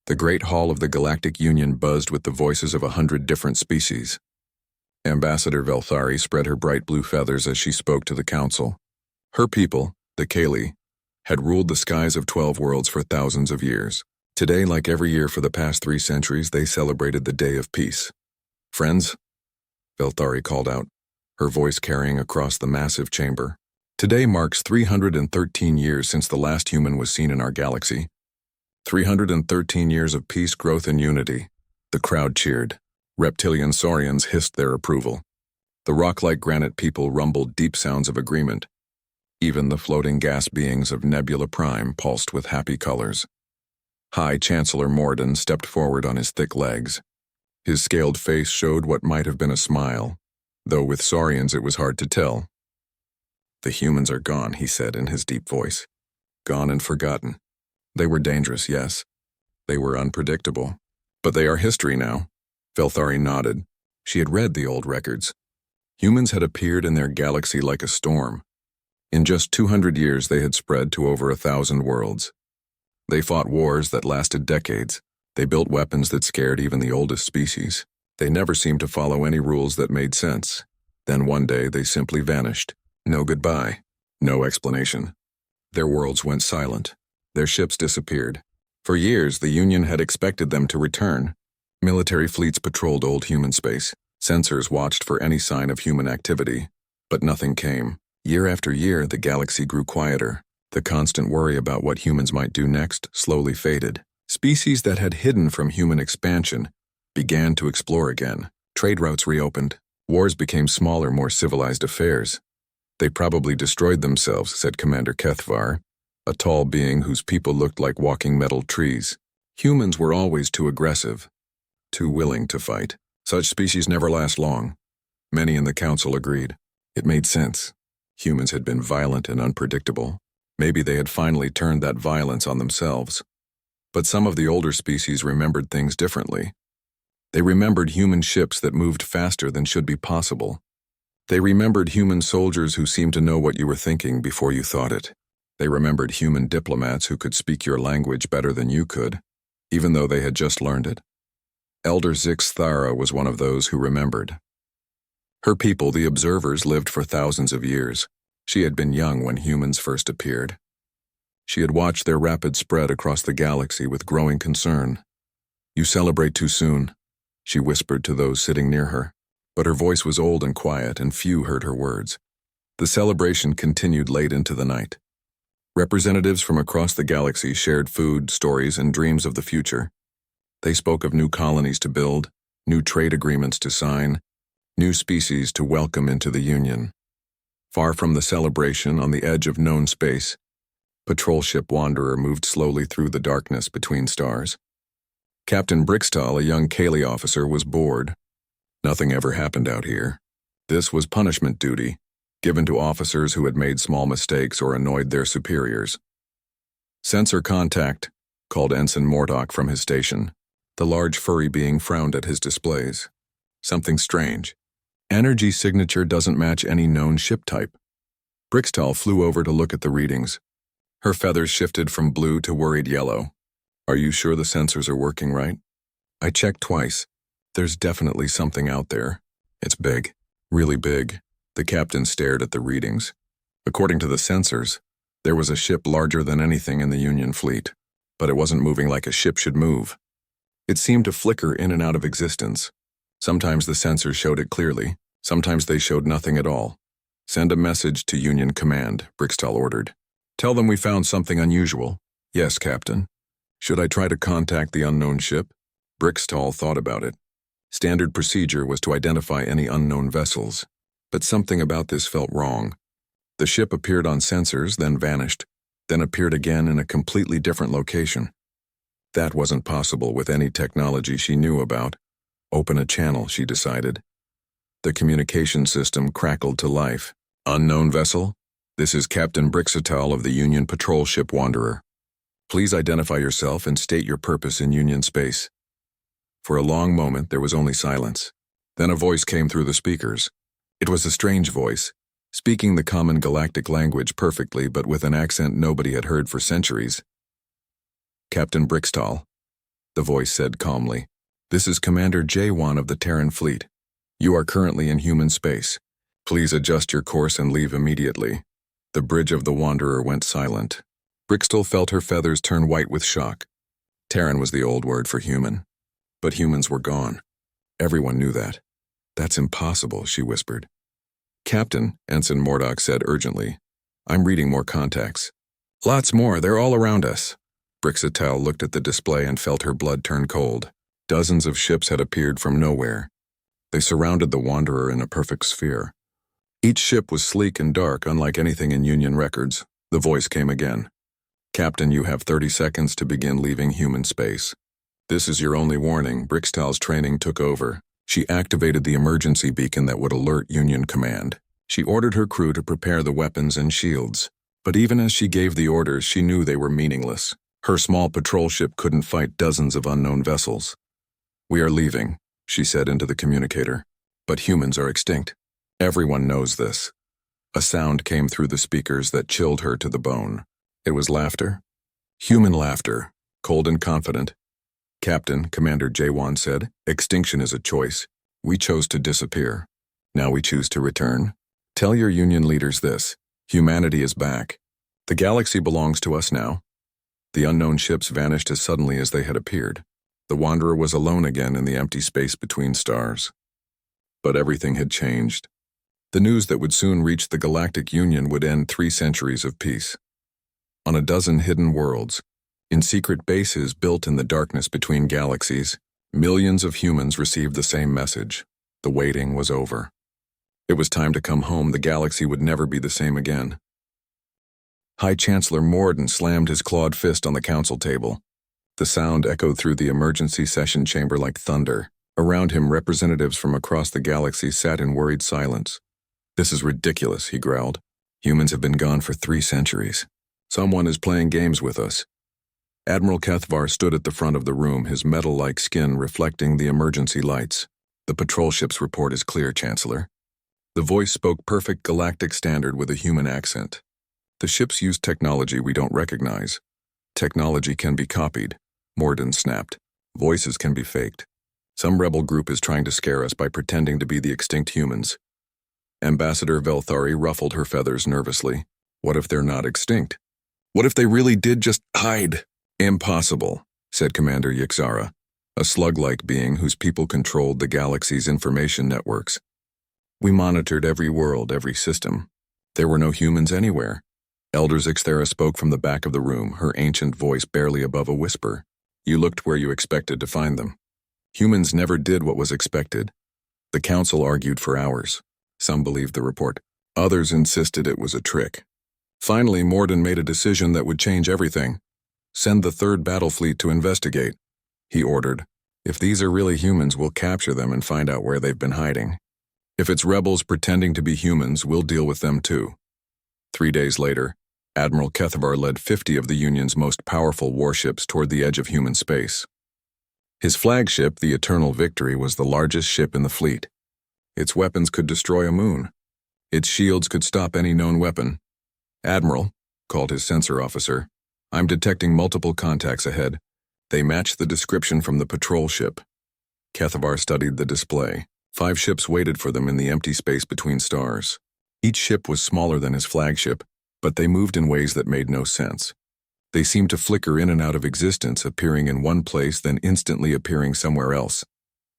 The great hall of the Galactic Union buzzed with the voices of 100 different species. Ambassador Velthari spread her bright blue feathers as she spoke to the council. Her people, the Kali, had ruled the skies of 12 worlds for thousands of years. Today, like every year for the past 3 centuries, they celebrated the Day of Peace. Friends, Velthari called out, her voice carrying across the massive chamber. Today marks 313 years since the last human was seen in our galaxy. 313 years of peace, growth, and unity. The crowd cheered. Reptilian saurians hissed their approval. The rock-like granite people rumbled deep sounds of agreement. Even the floating gas beings of Nebula Prime pulsed with happy colors. High Chancellor Morden stepped forward on his thick legs. His scaled face showed what might have been a smile, though with saurians it was hard to tell. "The humans are gone," he said in his deep voice. "Gone and forgotten. They were dangerous, yes. They were unpredictable. But they are history now." Velthari nodded. She had read the old records. Humans had appeared in their galaxy like a storm. In just 200 years they had spread to over 1,000 worlds. They fought wars that lasted decades. They built weapons that scared even the oldest species. They never seemed to follow any rules that made sense. Then one day they simply vanished. No goodbye. No explanation. Their worlds went silent. Their ships disappeared. For years, the Union had expected them to return. Military fleets patrolled old human space. Sensors watched for any sign of human activity. But nothing came. Year after year, the galaxy grew quieter. The constant worry about what humans might do next slowly faded. Species that had hidden from human expansion began to explore again. Trade routes reopened. Wars became smaller, more civilized affairs. "They probably destroyed themselves," said Commander Kethvar, a tall being whose people looked like walking metal trees. Humans were always too aggressive, too willing to fight. Such species never last long. Many in the council agreed. It made sense. Humans had been violent and unpredictable. Maybe they had finally turned that violence on themselves. But some of the older species remembered things differently. They remembered human ships that moved faster than should be possible. They remembered human soldiers who seemed to know what you were thinking before you thought it. They remembered human diplomats who could speak your language better than you could, even though they had just learned it. Elder Zix Thara was one of those who remembered. Her people, the observers, lived for thousands of years. She had been young when humans first appeared. She had watched their rapid spread across the galaxy with growing concern. "You celebrate too soon," she whispered to those sitting near her. But her voice was old and quiet, and few heard her words. The celebration continued late into the night. Representatives from across the galaxy shared food, stories, and dreams of the future. They spoke of new colonies to build, new trade agreements to sign, new species to welcome into the Union. Far from the celebration, on the edge of known space, Patrol Ship Wanderer moved slowly through the darkness between stars. Captain Brixtal, a young Kali officer, was bored. Nothing ever happened out here. This was punishment duty, given to officers who had made small mistakes or annoyed their superiors. "Sensor contact," called Ensign Mordock from his station. The large furry being frowned at his displays. "Something strange. Energy signature doesn't match any known ship type." Brixtal flew over to look at the readings. Her feathers shifted from blue to worried yellow. "Are you sure the sensors are working right?" "I checked twice. There's definitely something out there. It's big, really big." The captain stared at the readings. According to the sensors, there was a ship larger than anything in the Union fleet, but it wasn't moving like a ship should move. It seemed to flicker in and out of existence. Sometimes the sensors showed it clearly, sometimes they showed nothing at all. "Send a message to Union Command," Brixtal ordered. "Tell them we found something unusual." "Yes, Captain." "Should I try to contact the unknown ship?" Brixtal thought about it. Standard procedure was to identify any unknown vessels, but something about this felt wrong. The ship appeared on sensors, then vanished, then appeared again in a completely different location. That wasn't possible with any technology she knew about. Open a channel, she decided. The communication system crackled to life. "Unknown vessel? This is Captain Brixtal of the Union Patrol Ship Wanderer. Please identify yourself and state your purpose in Union space." For a long moment, there was only silence. Then a voice came through the speakers. It was a strange voice, speaking the common galactic language perfectly but with an accent nobody had heard for centuries. "Captain Brixtal, the voice said calmly. "This is Commander J1 of the Terran Fleet. You are currently in human space. Please adjust your course and leave immediately." The bridge of the Wanderer went silent. Brixtel felt her feathers turn white with shock. Terran was the old word for human. But humans were gone. Everyone knew that. "That's impossible," she whispered. "Captain," Ensign Mordock said urgently. "I'm reading more contacts." "Lots more, they're all around us." Brixtel looked at the display and felt her blood turn cold. Dozens of ships had appeared from nowhere. They surrounded the Wanderer in a perfect sphere. Each ship was sleek and dark, unlike anything in Union records. The voice came again. "Captain, you have 30 seconds to begin leaving human space." "This is your only warning." Brixtel's training took over. She activated the emergency beacon that would alert Union Command. She ordered her crew to prepare the weapons and shields. But even as she gave the orders, she knew they were meaningless. Her small patrol ship couldn't fight dozens of unknown vessels. "We are leaving," she said into the communicator. "But humans are extinct. Everyone knows this." A sound came through the speakers that chilled her to the bone. It was laughter. Human laughter, cold and confident. "Captain," Commander J1 said, "extinction is a choice. We chose to disappear. Now we choose to return. Tell your Union leaders this. Humanity is back. The galaxy belongs to us now." The unknown ships vanished as suddenly as they had appeared. The Wanderer was alone again in the empty space between stars. But everything had changed. The news that would soon reach the Galactic Union would end 3 centuries of peace. On a dozen hidden worlds, in secret bases built in the darkness between galaxies, millions of humans received the same message. The waiting was over. It was time to come home. The galaxy would never be the same again. High Chancellor Morden slammed his clawed fist on the council table. The sound echoed through the emergency session chamber like thunder. Around him, representatives from across the galaxy sat in worried silence. "This is ridiculous," he growled. "Humans have been gone for 3 centuries. Someone is playing games with us." Admiral Kethvar stood at the front of the room, his metal-like skin reflecting the emergency lights. "The patrol ship's report is clear, Chancellor." The voice spoke perfect galactic standard with a human accent. "The ships use technology we don't recognize. Technology can be copied," Morden snapped. "Voices can be faked. Some rebel group is trying to scare us by pretending to be the extinct humans." Ambassador Velthari ruffled her feathers nervously. "What if they're not extinct? What if they really did just hide?" "Impossible," said Commander Yixara, a slug-like being whose people controlled the galaxy's information networks. "We monitored every world, every system. There were no humans anywhere." Elder Zixthera spoke from the back of the room, her ancient voice barely above a whisper. "You looked where you expected to find them. Humans never did what was expected." The council argued for hours. Some believed the report. Others insisted it was a trick. Finally, Morden made a decision that would change everything. "Send the 3rd Battle Fleet to investigate," he ordered. "If these are really humans, we'll capture them and find out where they've been hiding. If it's rebels pretending to be humans, we'll deal with them too." 3 days later, Admiral Kethvar led 50 of the Union's most powerful warships toward the edge of human space. His flagship, the Eternal Victory, was the largest ship in the fleet. Its weapons could destroy a moon. Its shields could stop any known weapon. "Admiral," called his sensor officer, "I'm detecting multiple contacts ahead. They match the description from the patrol ship." Kethvar studied the display. 5 ships waited for them in the empty space between stars. Each ship was smaller than his flagship, but they moved in ways that made no sense. They seemed to flicker in and out of existence, appearing in one place, then instantly appearing somewhere else.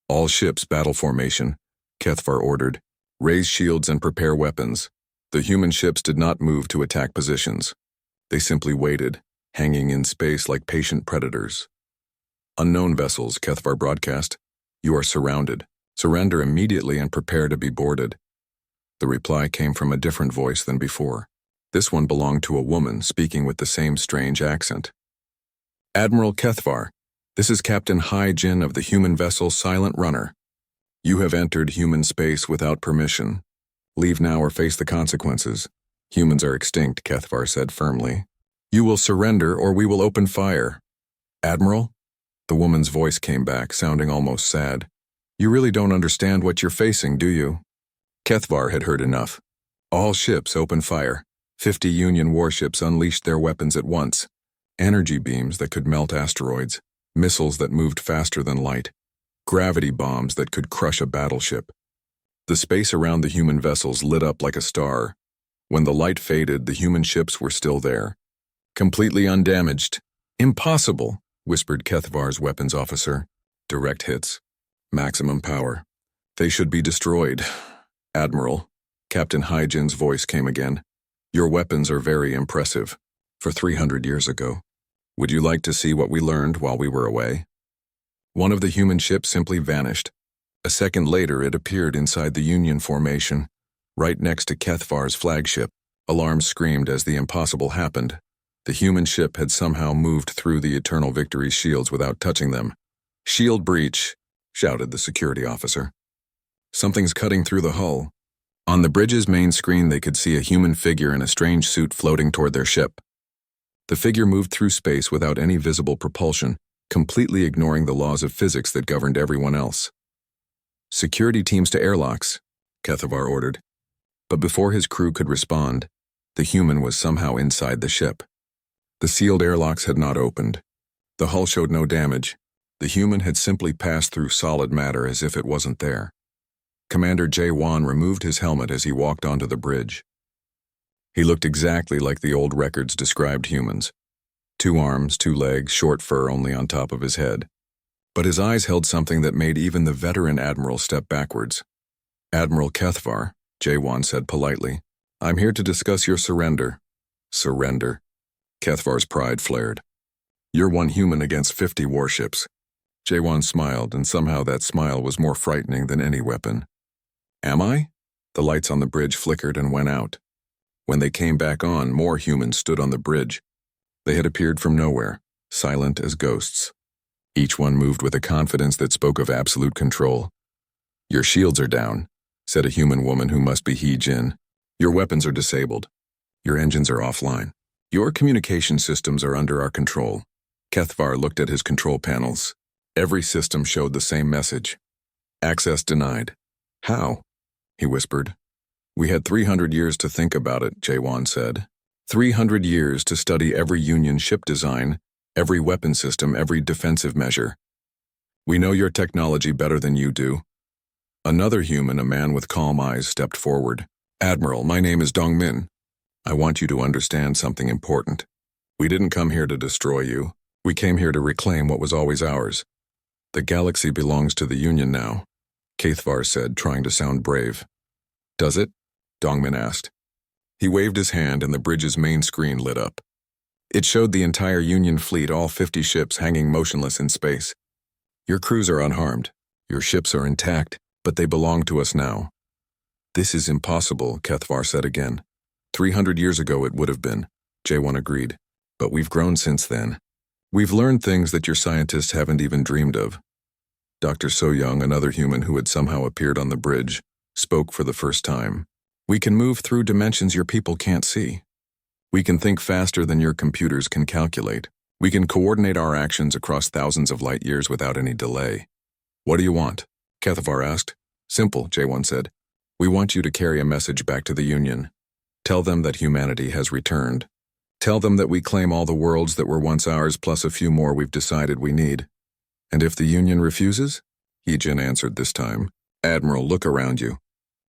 "All ships, battle formation," Kethvar ordered. "Raise shields and prepare weapons." The human ships did not move to attack positions. They simply waited, hanging in space like patient predators. "Unknown vessels," Kethvar broadcast. "You are surrounded. Surrender immediately and prepare to be boarded." The reply came from a different voice than before. This one belonged to a woman speaking with the same strange accent. "Admiral Kethvar, this is Captain Hai Jin of the human vessel Silent Runner. You have entered human space without permission. Leave now or face the consequences." "Humans are extinct," Kethvar said firmly. "You will surrender or we will open fire." "Admiral?" The woman's voice came back, sounding almost sad. "You really don't understand what you're facing, do you?" Kethvar had heard enough. "All ships open fire." 50 Union warships unleashed their weapons at once. Energy beams that could melt asteroids. missiles that moved faster than light, gravity bombs that could crush a battleship. The space around the human vessels lit up like a star. When the light faded, the human ships were still there, completely undamaged. Impossible, whispered Kethvar's weapons officer. Direct hits. Maximum power. They should be destroyed. Admiral, Captain Hyjin's voice came again. Your weapons are very impressive. For 300 years ago. Would you like to see what we learned while we were away? One of the human ships simply vanished. A second later, it appeared inside the Union formation, right next to Kethvar's flagship. Alarms screamed as the impossible happened. The human ship had somehow moved through the Eternal Victory's shields without touching them. Shield breach, shouted the security officer. Something's cutting through the hull. On the bridge's main screen, they could see a human figure in a strange suit floating toward their ship. The figure moved through space without any visible propulsion, completely ignoring the laws of physics that governed everyone else. Security teams to airlocks, Kethavar ordered. But before his crew could respond, the human was somehow inside the ship. The sealed airlocks had not opened. The hull showed no damage. The human had simply passed through solid matter as if it wasn't there. Commander Jae-won removed his helmet as he walked onto the bridge. He looked exactly like the old records described humans. 2 arms, 2 legs, short fur only on top of his head. But his eyes held something that made even the veteran admiral step backwards. Admiral Kethvar, Jae-won said politely, I'm here to discuss your surrender. Surrender. Kethvar's pride flared. You're one human against 50 warships. Jae-won smiled, and somehow that smile was more frightening than any weapon. Am I? The lights on the bridge flickered and went out. When they came back on, more humans stood on the bridge. They had appeared from nowhere, silent as ghosts. Each one moved with a confidence that spoke of absolute control. Your shields are down, said a human woman who must be Hee-jin. Your weapons are disabled. Your engines are offline. Your communication systems are under our control. Kethvar looked at his control panels. Every system showed the same message. Access denied. How? He whispered. We had 300 years to think about it, Jae-won said. 300 years to study every Union ship design, every weapon system, every defensive measure. We know your technology better than you do. Another human, a man with calm eyes, stepped forward. Admiral, my name is Dongmin. I want you to understand something important. We didn't come here to destroy you. We came here to reclaim what was always ours. The galaxy belongs to the Union now, Kethvar said, trying to sound brave. Does it? Dongmin asked. He waved his hand and the bridge's main screen lit up. It showed the entire Union fleet, all 50 ships hanging motionless in space. Your crews are unharmed. Your ships are intact, but they belong to us now. This is impossible, Kethvar said again. 300 years ago it would have been, Jae-won agreed. But we've grown since then. We've learned things that your scientists haven't even dreamed of. Dr. So-young, another human who had somehow appeared on the bridge, spoke for the first time. We can move through dimensions your people can't see. We can think faster than your computers can calculate. We can coordinate our actions across thousands of light years without any delay. What do you want? Kethvar asked. Simple, Jae-won said. We want you to carry a message back to the Union. Tell them that humanity has returned. Tell them that we claim all the worlds that were once ours plus a few more we've decided we need. And if the Union refuses? Hee-jin answered this time. Admiral, look around you.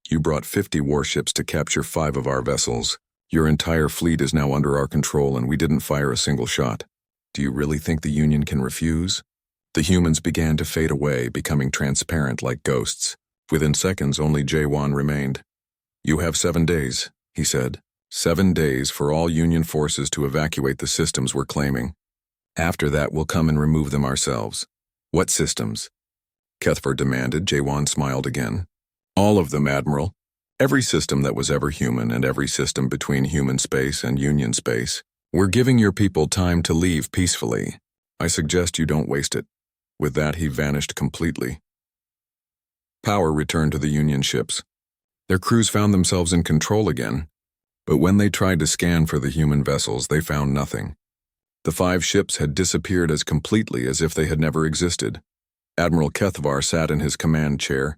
You brought 50 warships to capture 5 of our vessels. Your entire fleet is now under our control and we didn't fire a single shot. Do you really think the Union can refuse? The humans began to fade away, becoming transparent like ghosts. Within seconds, only Jae-won remained. You have 7 days, he said. 7 days for all Union forces to evacuate the systems we're claiming. After that, we'll come and remove them ourselves. What systems? Kethvar demanded. Jae-won smiled again. All of them, Admiral. Every system that was ever human and every system between human space and Union space. We're giving your people time to leave peacefully. I suggest you don't waste it. With that, he vanished completely. Power returned to the Union ships. Their crews found themselves in control again. But when they tried to scan for the human vessels, they found nothing. The 5 ships had disappeared as completely as if they had never existed. Admiral Kethvar sat in his command chair,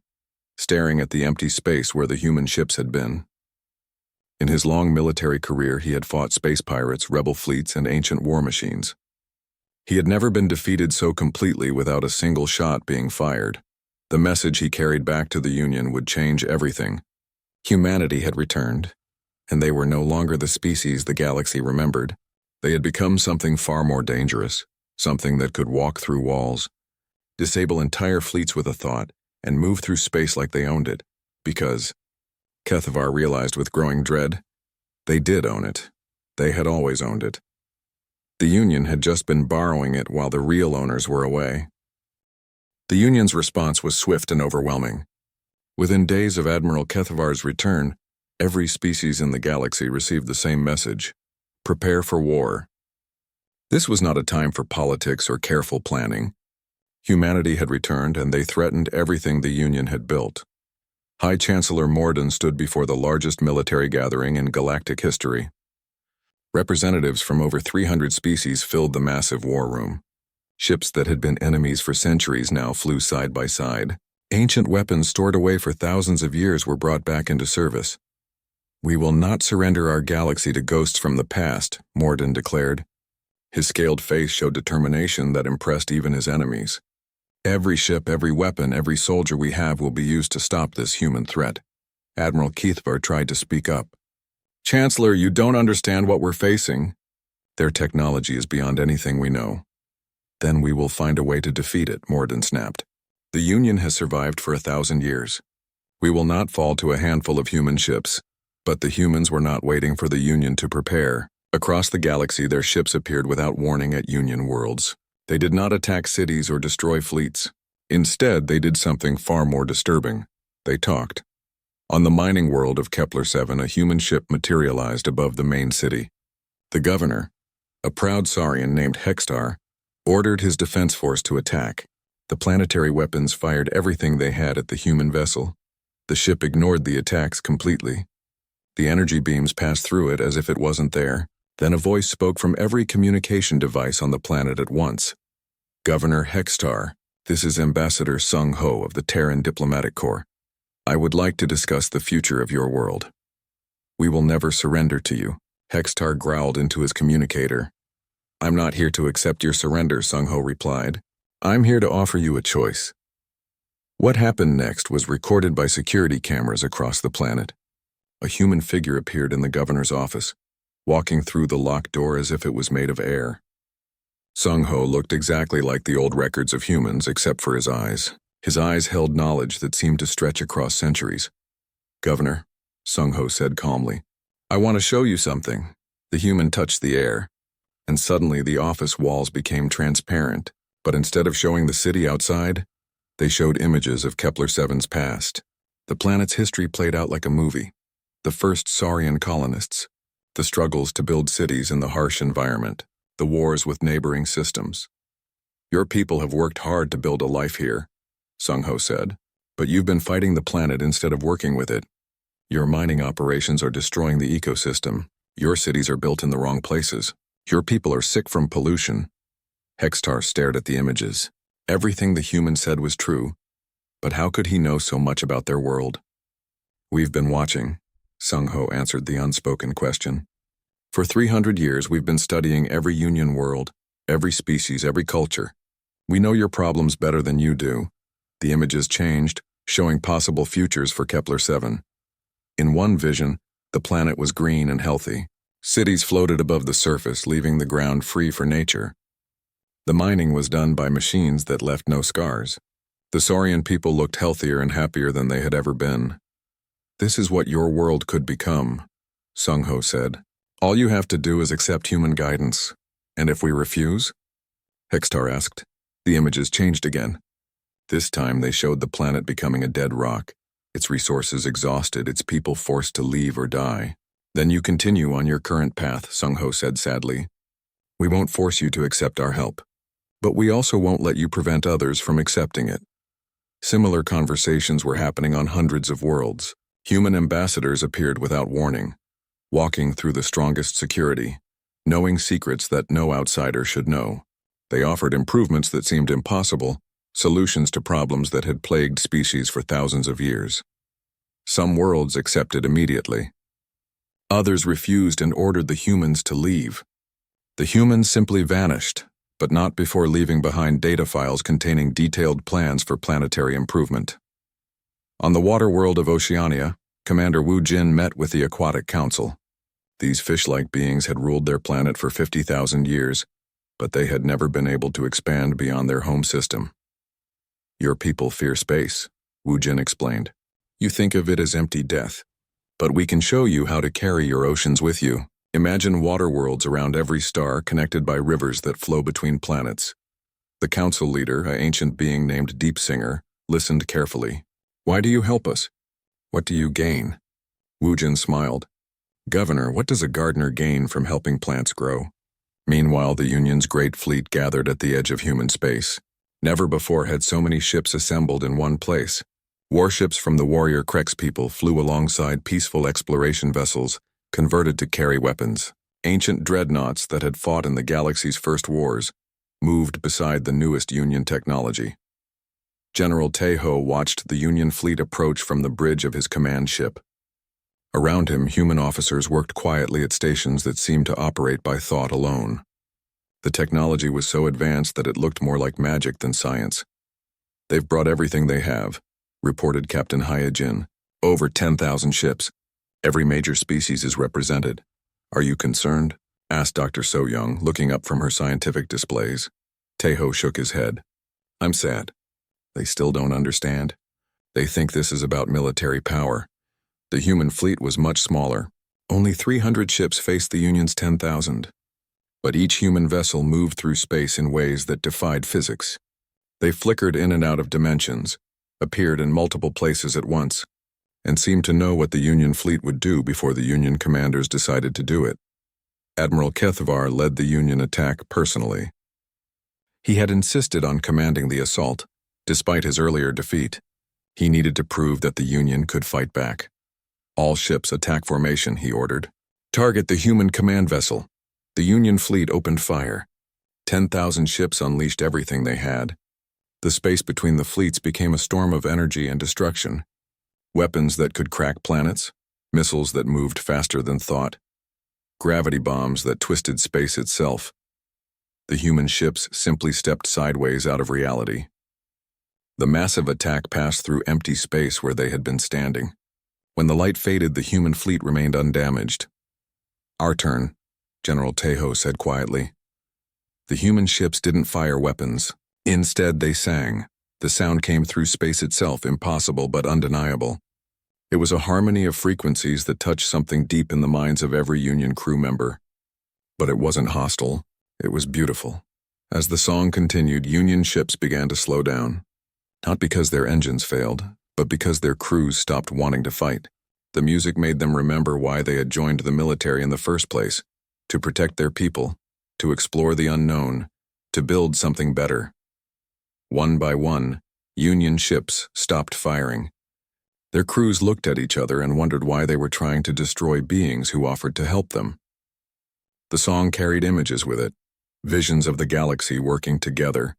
staring at the empty space where the human ships had been. In his long military career, he had fought space pirates, rebel fleets, and ancient war machines. He had never been defeated so completely without a single shot being fired. The message he carried back to the Union would change everything. Humanity had returned, and they were no longer the species the galaxy remembered. They had become something far more dangerous, something that could walk through walls, disable entire fleets with a thought, and move through space like they owned it. Because, Kethavar realized with growing dread, they did own it. They had always owned it. The Union had just been borrowing it while the real owners were away. The Union's response was swift and overwhelming. Within days of Admiral Kethavar's return, every species in the galaxy received the same message: prepare for war. This was not a time for politics or careful planning. Humanity had returned, and they threatened everything the Union had built. High Chancellor Morden stood before the largest military gathering in galactic history. Representatives from over 300 species filled the massive war room. Ships that had been enemies for centuries now flew side by side. Ancient weapons stored away for thousands of years were brought back into service. "We will not surrender our galaxy to ghosts from the past," Morden declared. His scaled face showed determination that impressed even his enemies. "Every ship, every weapon, every soldier we have will be used to stop this human threat." Admiral Kethavar tried to speak up. "Chancellor, you don't understand what we're facing. Their technology is beyond anything we know." "Then we will find a way to defeat it," Morden snapped. "The Union has survived for 1,000 years. We will not fall to a handful of human ships." But the humans were not waiting for the Union to prepare. Across the galaxy, their ships appeared without warning at Union worlds. They did not attack cities or destroy fleets. Instead, they did something far more disturbing. They talked. On the mining world of Kepler-7, a human ship materialized above the main city. The governor, a proud Saurian named Hextar, ordered his defense force to attack. The planetary weapons fired everything they had at the human vessel. The ship ignored the attacks completely. The energy beams passed through it as if it wasn't there. Then a voice spoke from every communication device on the planet at once. "Governor Hextar, this is Ambassador Sung Ho of the Terran Diplomatic Corps. I would like to discuss the future of your world." "We will never surrender to you," Hextar growled into his communicator. "I'm not here to accept your surrender," Sung Ho replied. "I'm here to offer you a choice." What happened next was recorded by security cameras across the planet. A human figure appeared in the governor's office, walking through the locked door as if it was made of air. Sung Ho looked exactly like the old records of humans, except for his eyes. His eyes held knowledge that seemed to stretch across centuries. "Governor," Sung Ho said calmly, "I want to show you something." The human touched the air, and suddenly the office walls became transparent, but instead of showing the city outside, they showed images of Kepler-7's past. The planet's history played out like a movie. The first Saurian colonists, the struggles to build cities in the harsh environment, the wars with neighboring systems. "Your people have worked hard to build a life here," Sung Ho said, "but you've been fighting the planet instead of working with it. Your mining operations are destroying the ecosystem. Your cities are built in the wrong places. Your people are sick from pollution." Hextar stared at the images. Everything the human said was true, but how could he know so much about their world? "We've been watching," Sung Ho answered the unspoken question. "For 300 years we've been studying every Union world, every species, every culture. We know your problems better than you do." The images changed, showing possible futures for Kepler-7. In one vision, the planet was green and healthy. Cities floated above the surface, leaving the ground free for nature. The mining was done by machines that left no scars. The Saurian people looked healthier and happier than they had ever been. "This is what your world could become," Sung Ho said. "All you have to do is accept human guidance. And if we refuse?" Hextar asked. The images changed again. This time they showed the planet becoming a dead rock, its resources exhausted, its people forced to leave or die. "Then you continue on your current path," Sung Ho said sadly. "We won't force you to accept our help, but we also won't let you prevent others from accepting it." Similar conversations were happening on hundreds of worlds. Human ambassadors appeared without warning, walking through the strongest security, knowing secrets that no outsider should know. They offered improvements that seemed impossible, solutions to problems that had plagued species for thousands of years. Some worlds accepted immediately. Others refused and ordered the humans to leave. The humans simply vanished, but not before leaving behind data files containing detailed plans for planetary improvement. On the water world of Oceania, Commander Wu Jin met with the Aquatic Council. These fish-like beings had ruled their planet for 50,000 years, but they had never been able to expand beyond their home system. Your people fear space, Wu Jin explained. You think of it as empty death. But we can show you how to carry your oceans with you. Imagine water worlds around every star connected by rivers that flow between planets. The council leader, an ancient being named Deep Singer, listened carefully. Why do you help us? What do you gain? Wu Jin smiled. Governor, what does a gardener gain from helping plants grow? Meanwhile, the Union's great fleet gathered at the edge of human space. Never before had so many ships assembled in one place. Warships from the warrior Krex people flew alongside peaceful exploration vessels, converted to carry weapons. Ancient dreadnoughts that had fought in the galaxy's first wars moved beside the newest Union technology. General Tejo watched the Union fleet approach from the bridge of his command ship. Around him, human officers worked quietly at stations that seemed to operate by thought alone. The technology was so advanced that it looked more like magic than science. They've brought everything they have, reported Captain Hyojin. Over 10,000 ships. Every major species is represented. Are you concerned? Asked Dr. So-young, looking up from her scientific displays. Tejo shook his head. I'm sad. They still don't understand. They think this is about military power. The human fleet was much smaller. Only 300 ships faced the Union's 10,000. But each human vessel moved through space in ways that defied physics. They flickered in and out of dimensions, appeared in multiple places at once, and seemed to know what the Union fleet would do before the Union commanders decided to do it. Admiral Kethvar led the Union attack personally. He had insisted on commanding the assault, despite his earlier defeat. He needed to prove that the Union could fight back. All ships attack formation, he ordered. Target the human command vessel. The Union fleet opened fire. 10,000 ships unleashed everything they had. The space between the fleets became a storm of energy and destruction. Weapons that could crack planets, missiles that moved faster than thought, gravity bombs that twisted space itself. The human ships simply stepped sideways out of reality. The massive attack passed through empty space where they had been standing. When the light faded, the human fleet remained undamaged. Our turn, General Tejo said quietly. The human ships didn't fire weapons. Instead, they sang. The sound came through space itself, impossible but undeniable. It was a harmony of frequencies that touched something deep in the minds of every Union crew member. But it wasn't hostile. It was beautiful. As the song continued, Union ships began to slow down. Not because their engines failed, but because their crews stopped wanting to fight. The music made them remember why they had joined the military in the first place, to protect their people, to explore the unknown, to build something better. One by one, Union ships stopped firing. Their crews looked at each other and wondered why they were trying to destroy beings who offered to help them. The song carried images with it, visions of the galaxy working together,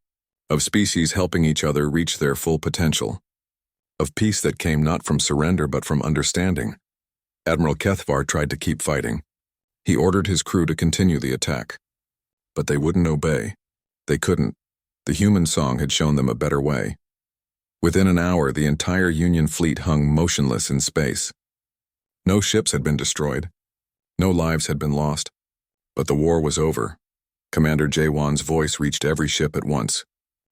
of species helping each other reach their full potential, of peace that came not from surrender but from understanding. Admiral Kethvar tried to keep fighting. He ordered his crew to continue the attack. But they wouldn't obey. They couldn't. The human song had shown them a better way. Within an hour, the entire Union fleet hung motionless in space. No ships had been destroyed. No lives had been lost. But the war was over. Commander Jaewon's voice reached every ship at once.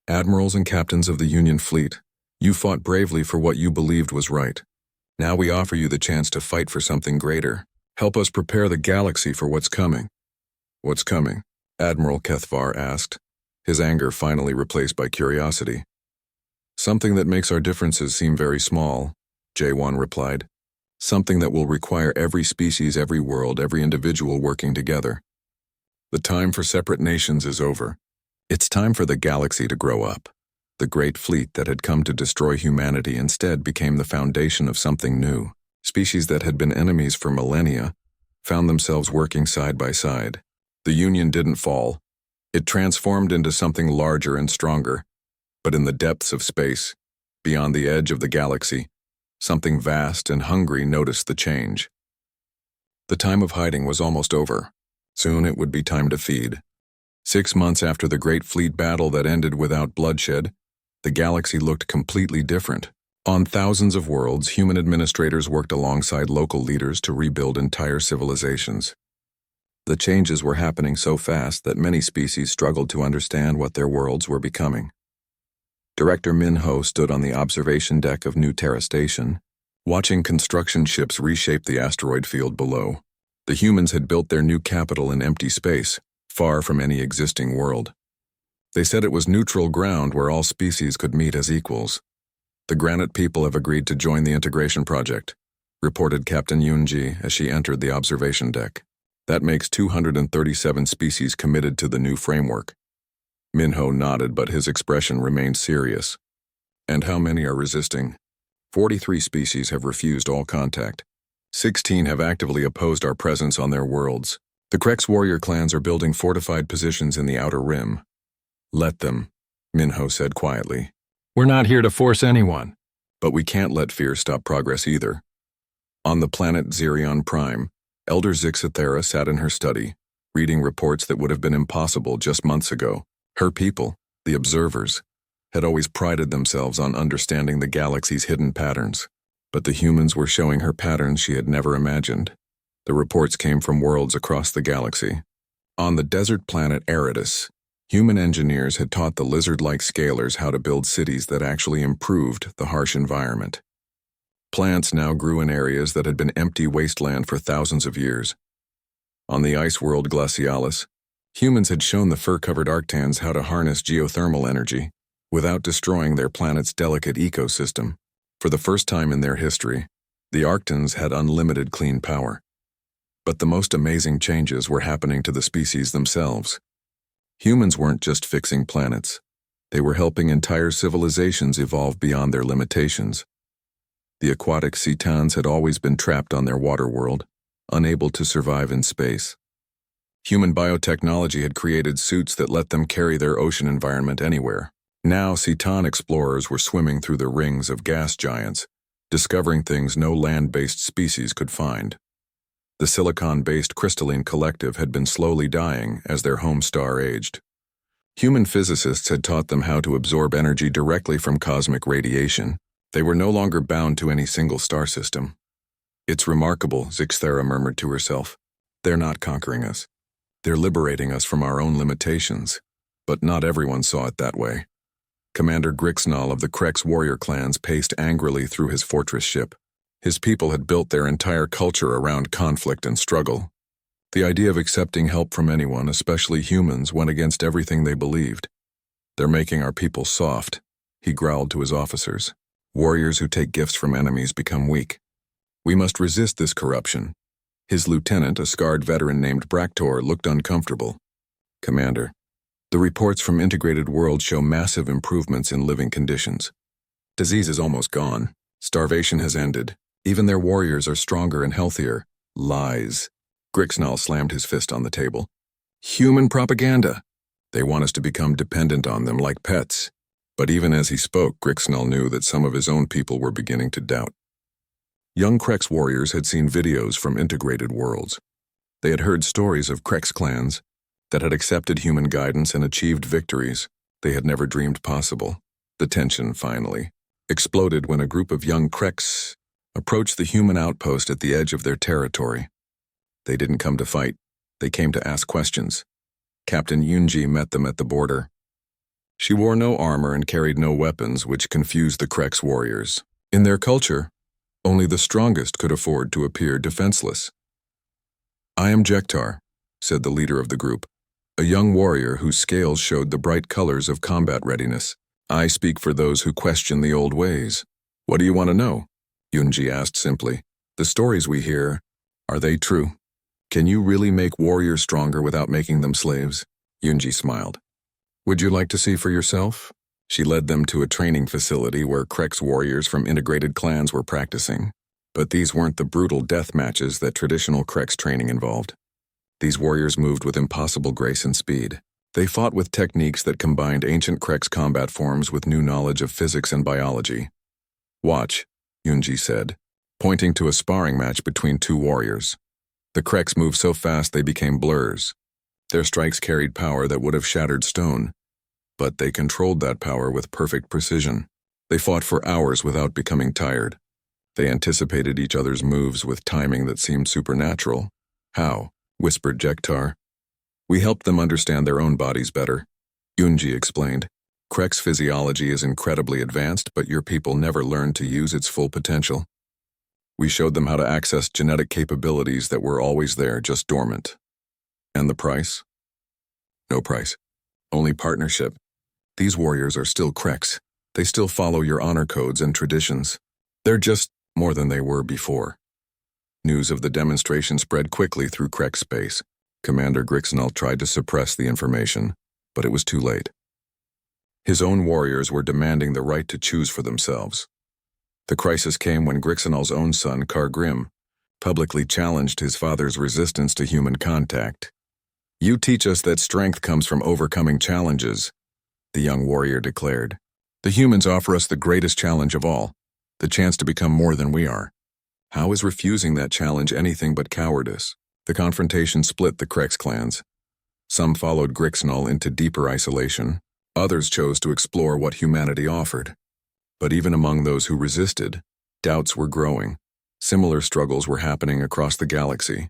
Admirals and captains of the Union fleet, you fought bravely for what you believed was right. Now we offer you the chance to fight for something greater. Help us prepare the galaxy for what's coming. What's coming? Admiral Kethvar asked, his anger finally replaced by curiosity. Something that makes our differences seem very small, Jaewon replied. Something that will require every species, every world, every individual working together. The time for separate nations is over. It's time for the galaxy to grow up. The great fleet that had come to destroy humanity instead became the foundation of something new. Species that had been enemies for millennia found themselves working side by side. The Union didn't fall. It transformed into something larger and stronger. But in the depths of space, beyond the edge of the galaxy, something vast and hungry noticed the change. The time of hiding was almost over. Soon it would be time to feed. 6 months after the Great Fleet battle that ended without bloodshed, the galaxy looked completely different. On thousands of worlds, human administrators worked alongside local leaders to rebuild entire civilizations. The changes were happening so fast that many species struggled to understand what their worlds were becoming. Director Min-ho stood on the observation deck of New Terra Station, watching construction ships reshape the asteroid field below. The humans had built their new capital in empty space, far from any existing world. They said it was neutral ground where all species could meet as equals. The Granite people have agreed to join the integration project, reported Captain Yoonji as she entered the observation deck. That makes 237 species committed to the new framework. Min-ho nodded, but his expression remained serious. And how many are resisting? 43 species have refused all contact. 16 have actively opposed our presence on their worlds. The Krex warrior clans are building fortified positions in the outer rim. Let them, Min-ho said quietly. We're not here to force anyone. But we can't let fear stop progress either. On the planet Xerion Prime, Elder Zixathera sat in her study, reading reports that would have been impossible just months ago. Her people, the observers, had always prided themselves on understanding the galaxy's hidden patterns. But the humans were showing her patterns she had never imagined. The reports came from worlds across the galaxy. On the desert planet Eridus, human engineers had taught the lizard-like scalers how to build cities that actually improved the harsh environment. Plants now grew in areas that had been empty wasteland for thousands of years. On the ice world Glacialis, humans had shown the fur-covered Arctans how to harness geothermal energy without destroying their planet's delicate ecosystem. For the first time in their history, the Arctans had unlimited clean power. But the most amazing changes were happening to the species themselves. Humans weren't just fixing planets. They were helping entire civilizations evolve beyond their limitations. The aquatic Cetans had always been trapped on their water world, unable to survive in space. Human biotechnology had created suits that let them carry their ocean environment anywhere. Now Cetan explorers were swimming through the rings of gas giants, discovering things no land-based species could find. The silicon-based crystalline collective had been slowly dying as their home star aged. Human physicists had taught them how to absorb energy directly from cosmic radiation. They were no longer bound to any single star system. It's remarkable, Zixthera murmured to herself. They're not conquering us. They're liberating us from our own limitations. But not everyone saw it that way. Commander Grixnall of the Krex warrior clans paced angrily through his fortress ship. His people had built their entire culture around conflict and struggle. The idea of accepting help from anyone, especially humans, went against everything they believed. They're making our people soft, he growled to his officers. Warriors who take gifts from enemies become weak. We must resist this corruption. His lieutenant, a scarred veteran named Bractor, looked uncomfortable. Commander, the reports from Integrated World show massive improvements in living conditions. Disease is almost gone. Starvation has ended. Even their warriors are stronger and healthier. Lies. Grixnall slammed his fist on the table. Human propaganda. They want us to become dependent on them like pets. But even as he spoke, Grixnall knew that some of his own people were beginning to doubt. Young Krex warriors had seen videos from Integrated Worlds. They had heard stories of Krex clans that had accepted human guidance and achieved victories they had never dreamed possible. The tension, finally, exploded when a group of young Krex approached the human outpost at the edge of their territory. They didn't come to fight. They came to ask questions. Captain Yoonji met them at the border. She wore no armor and carried no weapons, which confused the Krex warriors. In their culture, only the strongest could afford to appear defenseless. I am Jektar, said the leader of the group, a young warrior whose scales showed the bright colors of combat readiness. I speak for those who question the old ways. What do you want to know? Yoonji asked simply. The stories we hear, are they true? Can you really make warriors stronger without making them slaves? Yoonji smiled. Would you like to see for yourself? She led them to a training facility where Krex warriors from integrated clans were practicing. But these weren't the brutal death matches that traditional Krex training involved. These warriors moved with impossible grace and speed. They fought with techniques that combined ancient Krex combat forms with new knowledge of physics and biology. Watch, Yoonji said, pointing to a sparring match between two warriors. The Krex moved so fast they became blurs. Their strikes carried power that would have shattered stone, but they controlled that power with perfect precision. They fought for hours without becoming tired. They anticipated each other's moves with timing that seemed supernatural. How? Whispered Jektar. We helped them understand their own bodies better. Yunji explained. Krek's physiology is incredibly advanced, but your people never learned to use its full potential. We showed them how to access genetic capabilities that were always there, just dormant. And the price? No price. Only partnership. These warriors are still Kreks. They still follow your honor codes and traditions. They're just more than they were before. News of the demonstration spread quickly through Krek space. Commander Grixnall tried to suppress the information, but it was too late. His own warriors were demanding the right to choose for themselves. The crisis came when Grixnall's own son, Kargrim, publicly challenged his father's resistance to human contact. You teach us that strength comes from overcoming challenges, the young warrior declared. The humans offer us the greatest challenge of all, the chance to become more than we are. How is refusing that challenge anything but cowardice? The confrontation split the Krex clans. Some followed Grixnall into deeper isolation. Others chose to explore what humanity offered. But even among those who resisted, doubts were growing. Similar struggles were happening across the galaxy.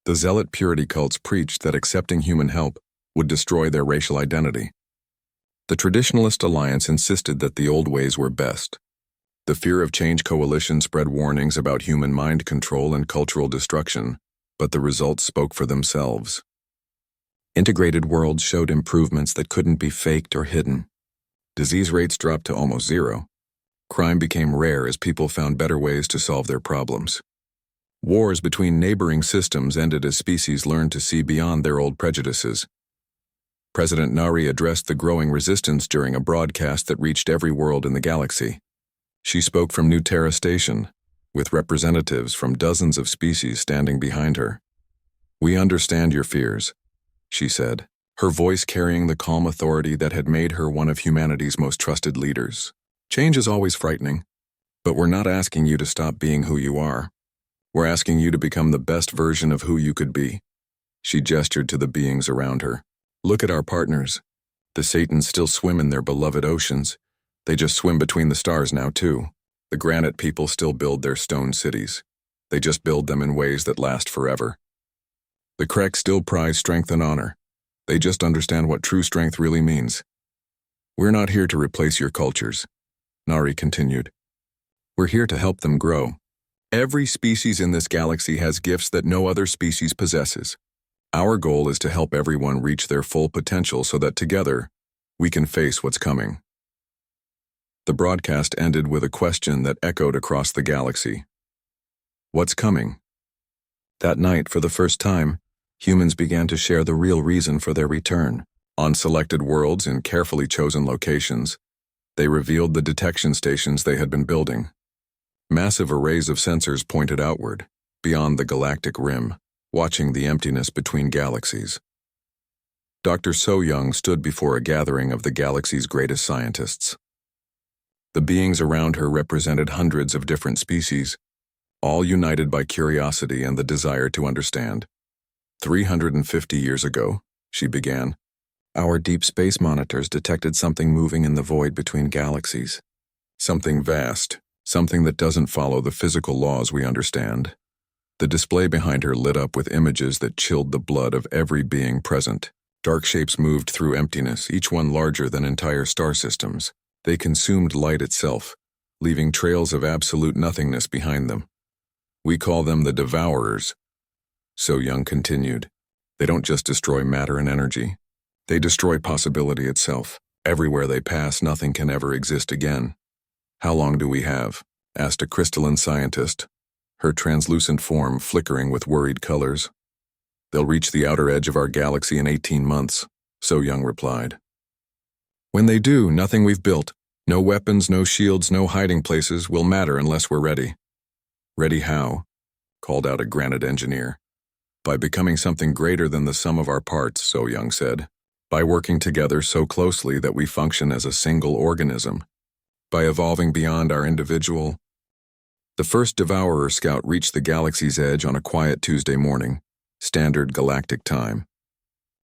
The zealot purity cults preached that accepting human help would destroy their racial identity. The Traditionalist Alliance insisted that the old ways were best. The Fear of Change Coalition spread warnings about human mind control and cultural destruction, but the results spoke for themselves. Integrated worlds showed improvements that couldn't be faked or hidden. Disease rates dropped to almost zero. Crime became rare as people found better ways to solve their problems. Wars between neighboring systems ended as species learned to see beyond their old prejudices. President Nari addressed the growing resistance during a broadcast that reached every world in the galaxy. She spoke from New Terra Station, with representatives from dozens of species standing behind her. We understand your fears, she said, her voice carrying the calm authority that had made her one of humanity's most trusted leaders. Change is always frightening, but we're not asking you to stop being who you are. We're asking you to become the best version of who you could be. She gestured to the beings around her. Look at our partners. The Satans still swim in their beloved oceans. They just swim between the stars now, too. The granite people still build their stone cities. They just build them in ways that last forever. The Krek still prize strength and honor. They just understand what true strength really means. We're not here to replace your cultures, Nari continued. We're here to help them grow. Every species in this galaxy has gifts that no other species possesses. Our goal is to help everyone reach their full potential so that together, we can face what's coming. The broadcast ended with a question that echoed across the galaxy. What's coming? That night, for the first time, humans began to share the real reason for their return. On selected worlds in carefully chosen locations, they revealed the detection stations they had been building. Massive arrays of sensors pointed outward, beyond the galactic rim, watching the emptiness between galaxies. Dr. So-Young stood before a gathering of the galaxy's greatest scientists. The beings around her represented hundreds of different species, all united by curiosity and the desire to understand. 350 years ago, she began, our deep space monitors detected something moving in the void between galaxies. Something vast, something that doesn't follow the physical laws we understand. The display behind her lit up with images that chilled the blood of every being present. Dark shapes moved through emptiness, each one larger than entire star systems. They consumed light itself, leaving trails of absolute nothingness behind them. We call them the Devourers. So-Young continued. They don't just destroy matter and energy. They destroy possibility itself. Everywhere they pass, nothing can ever exist again. How long do we have? Asked a crystalline scientist, her translucent form flickering with worried colors. They'll reach the outer edge of our galaxy in 18 months, So-Young replied. When they do, nothing we've built, no weapons, no shields, no hiding places, will matter unless we're ready. Ready how? Called out a granite engineer. By becoming something greater than the sum of our parts, So-Young said. By working together so closely that we function as a single organism. By evolving beyond our individual. The first Devourer scout reached the galaxy's edge on a quiet Tuesday morning, standard galactic time.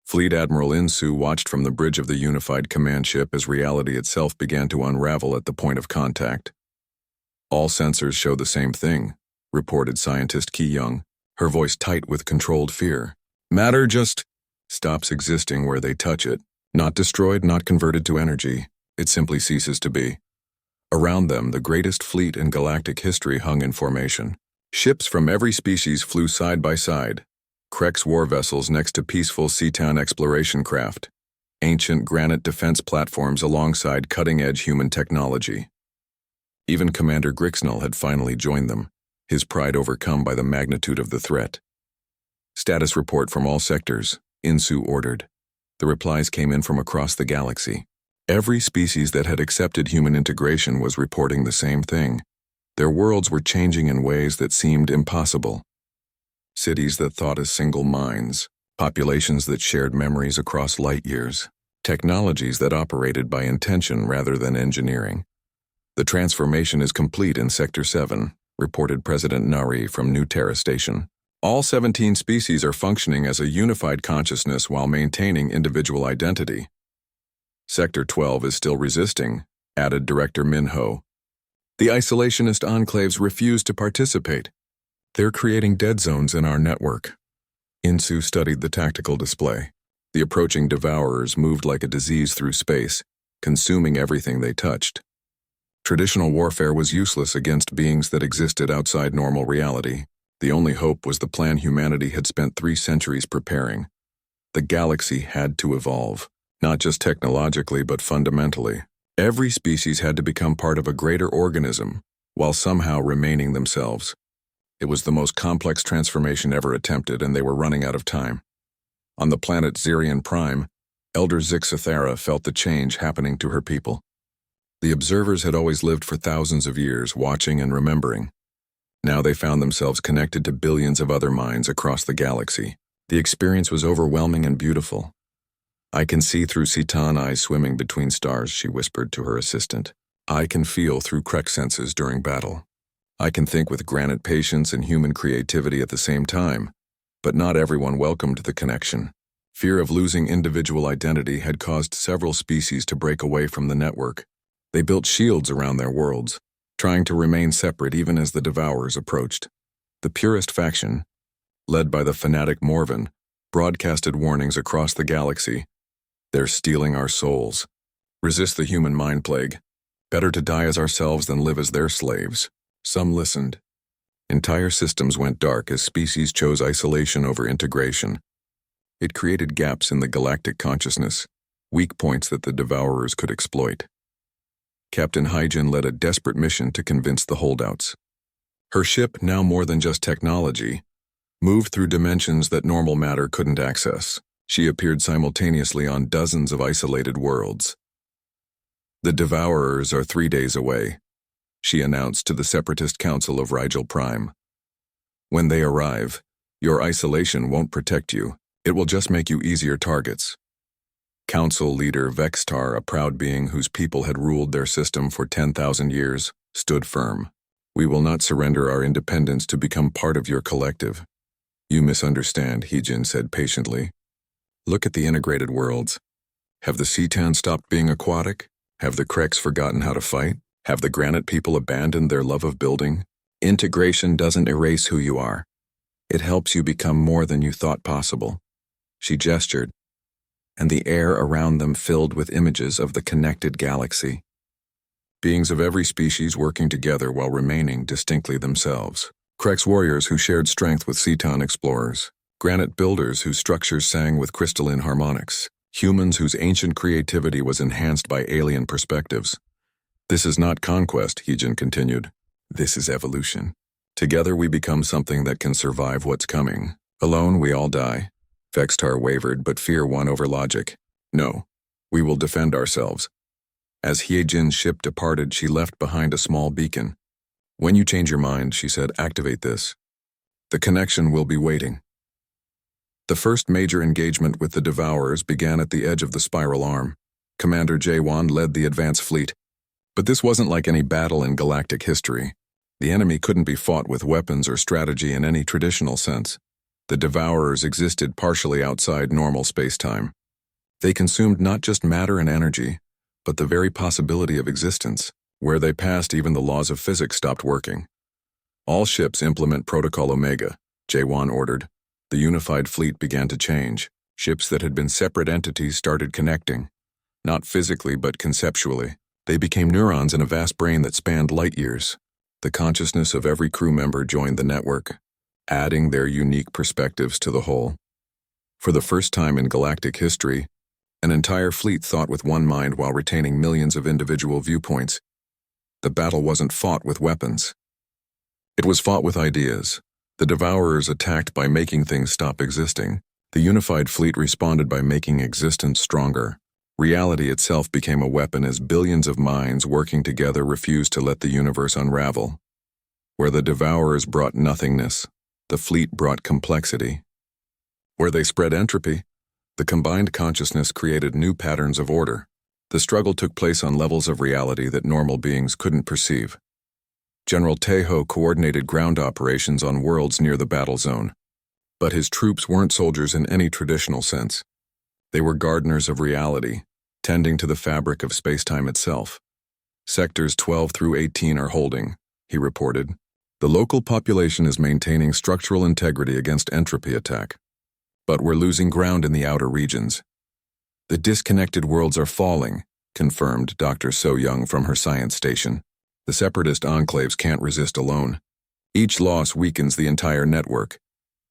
Fleet Admiral Insu watched from the bridge of the unified command ship as reality itself began to unravel at the point of contact. All sensors show the same thing, reported scientist Ki Young, her voice tight with controlled fear. Matter just stops existing where they touch it. Not destroyed, not converted to energy. It simply ceases to be. Around them, the greatest fleet in galactic history hung in formation. Ships from every species flew side by side. Krex war vessels next to peaceful Seatown exploration craft. Ancient granite defense platforms alongside cutting-edge human technology. Even Commander Grixnell had finally joined them, his pride overcome by the magnitude of the threat. Status report from all sectors, Insu ordered. The replies came in from across the galaxy. Every species that had accepted human integration was reporting the same thing. Their worlds were changing in ways that seemed impossible. Cities that thought as single minds, populations that shared memories across light years, technologies that operated by intention rather than engineering. The transformation is complete in Sector 7, reported President Nari from New Terra Station. All 17 species are functioning as a unified consciousness while maintaining individual identity. Sector 12 is still resisting, added Director Minho. The isolationist enclaves refuse to participate. They're creating dead zones in our network. Insu studied the tactical display. The approaching devourers moved like a disease through space, consuming everything they touched. Traditional warfare was useless against beings that existed outside normal reality. The only hope was the plan humanity had spent 3 centuries preparing. The galaxy had to evolve, not just technologically but fundamentally. Every species had to become part of a greater organism, while somehow remaining themselves. It was the most complex transformation ever attempted, and they were running out of time. On the planet Zirian Prime, Elder Zixathara felt the change happening to her people. The observers had always lived for thousands of years, watching and remembering. Now they found themselves connected to billions of other minds across the galaxy. The experience was overwhelming and beautiful. I can see through Citan eyes swimming between stars, she whispered to her assistant. I can feel through Krex senses during battle. I can think with granite patience and human creativity at the same time, but not everyone welcomed the connection. Fear of losing individual identity had caused several species to break away from the network. They built shields around their worlds, trying to remain separate even as the Devourers approached. The purest faction, led by the fanatic Morven, broadcasted warnings across the galaxy. They're stealing our souls. Resist the human mind plague. Better to die as ourselves than live as their slaves. Some listened. Entire systems went dark as species chose isolation over integration. It created gaps in the galactic consciousness, weak points that the Devourers could exploit. Captain Hyjin led a desperate mission to convince the holdouts. Her ship, now more than just technology, moved through dimensions that normal matter couldn't access. She appeared simultaneously on dozens of isolated worlds. The Devourers are 3 days away, she announced to the Separatist Council of Rigel Prime. When they arrive, your isolation won't protect you. It will just make you easier targets. Council leader Vextar, a proud being whose people had ruled their system for 10,000 years, stood firm. We will not surrender our independence to become part of your collective. You misunderstand, Hyjin said patiently. Look at the integrated worlds. Have the Seatan stopped being aquatic? Have the Krex forgotten how to fight? Have the granite people abandoned their love of building? Integration doesn't erase who you are. It helps you become more than you thought possible. She gestured, and the air around them filled with images of the connected galaxy. Beings of every species working together while remaining distinctly themselves. Krex warriors who shared strength with Seatan explorers. Granite builders whose structures sang with crystalline harmonics. Humans whose ancient creativity was enhanced by alien perspectives. This is not conquest, Hyjin continued. This is evolution. Together we become something that can survive what's coming. Alone we all die. Vextar wavered, but fear won over logic. No, we will defend ourselves. As Hyjin's ship departed, she left behind a small beacon. When you change your mind, she said, activate this. The connection will be waiting. The first major engagement with the Devourers began at the edge of the spiral arm. Commander Jaewon led the advance fleet. But this wasn't like any battle in galactic history. The enemy couldn't be fought with weapons or strategy in any traditional sense. The Devourers existed partially outside normal spacetime. They consumed not just matter and energy, but the very possibility of existence. Where they passed, even the laws of physics stopped working. All ships implement Protocol Omega, J1 ordered. The unified fleet began to change. Ships that had been separate entities started connecting. Not physically, but conceptually. They became neurons in a vast brain that spanned light years. The consciousness of every crew member joined the network, adding their unique perspectives to the whole. For the first time in galactic history, an entire fleet thought with one mind while retaining millions of individual viewpoints. The battle wasn't fought with weapons. It was fought with ideas. The Devourers attacked by making things stop existing. The unified fleet responded by making existence stronger. Reality itself became a weapon as billions of minds working together refused to let the universe unravel. Where the Devourers brought nothingness, the fleet brought complexity. Where they spread entropy, the combined consciousness created new patterns of order. The struggle took place on levels of reality that normal beings couldn't perceive. General Tejo coordinated ground operations on worlds near the battle zone. But his troops weren't soldiers in any traditional sense. They were gardeners of reality, tending to the fabric of spacetime itself. Sectors 12 through 18 are holding, he reported. The local population is maintaining structural integrity against entropy attack. But we're losing ground in the outer regions. The disconnected worlds are falling, confirmed Dr. So Young from her science station. The separatist enclaves can't resist alone. Each loss weakens the entire network.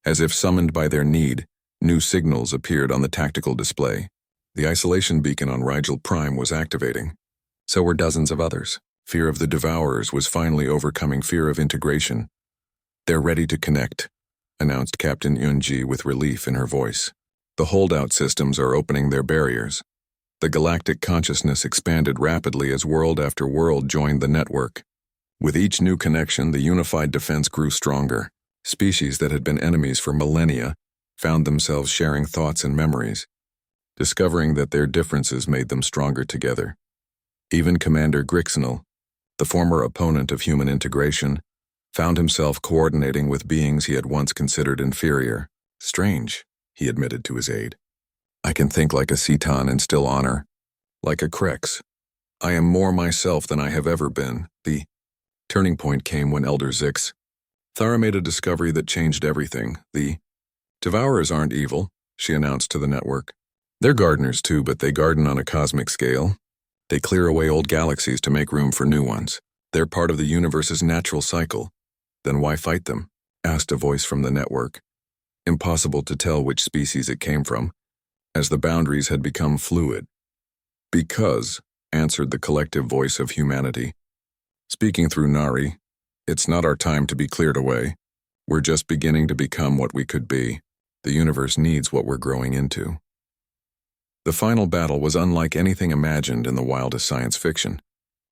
As if summoned by their need, new signals appeared on the tactical display. The isolation beacon on Rigel Prime was activating. So were dozens of others. Fear of the Devourers was finally overcoming fear of integration. They're ready to connect, announced Captain Yunji with relief in her voice. The holdout systems are opening their barriers. The galactic consciousness expanded rapidly as world after world joined the network. With each new connection, the unified defense grew stronger. Species that had been enemies for millennia found themselves sharing thoughts and memories, discovering that their differences made them stronger together. Even Commander Grixnell, the former opponent of human integration, found himself coordinating with beings he had once considered inferior. Strange, he admitted to his aide. I can think like a Cetan and still honor, like a Krex. I am more myself than I have ever been. The turning point came when Elder Zix Thara made a discovery that changed everything. The Devourers aren't evil, she announced to the network. They're gardeners too, but they garden on a cosmic scale. They clear away old galaxies to make room for new ones. They're part of the universe's natural cycle. Then why fight them? Asked a voice from the network. Impossible to tell which species it came from, as the boundaries had become fluid. Because, answered the collective voice of humanity. Speaking through Nari, it's not our time to be cleared away. We're just beginning to become what we could be. The universe needs what we're growing into. The final battle was unlike anything imagined in the wildest science fiction.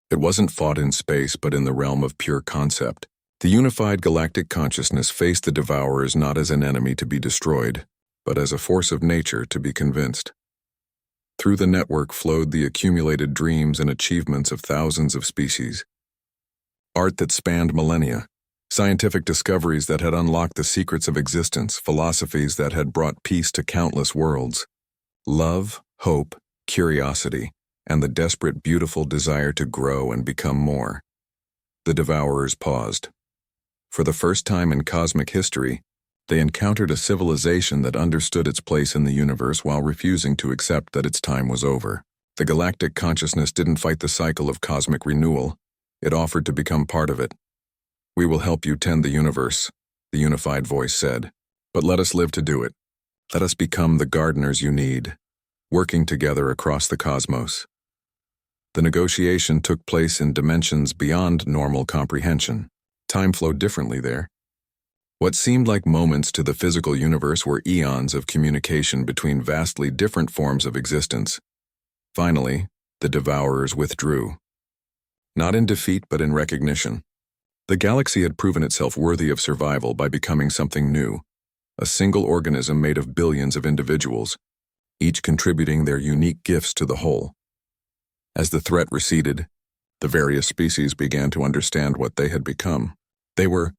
It wasn't fought in space, but in the realm of pure concept. The unified galactic consciousness faced the Devourers not as an enemy to be destroyed, but as a force of nature to be convinced. Through the network flowed the accumulated dreams and achievements of thousands of species. Art that spanned millennia, scientific discoveries that had unlocked the secrets of existence, philosophies that had brought peace to countless worlds. Love, hope, curiosity, and the desperate, beautiful desire to grow and become more. The Devourers paused. For the first time in cosmic history, they encountered a civilization that understood its place in the universe while refusing to accept that its time was over. The galactic consciousness didn't fight the cycle of cosmic renewal. It offered to become part of it. We will help you tend the universe, the unified voice said. But let us live to do it. Let us become the gardeners you need, working together across the cosmos. The negotiation took place in dimensions beyond normal comprehension. Time flowed differently there. What seemed like moments to the physical universe were eons of communication between vastly different forms of existence. Finally, the Devourers withdrew. Not in defeat, but in recognition. The galaxy had proven itself worthy of survival by becoming something new, a single organism made of billions of individuals, each contributing their unique gifts to the whole. As the threat receded, the various species began to understand what they had become. They were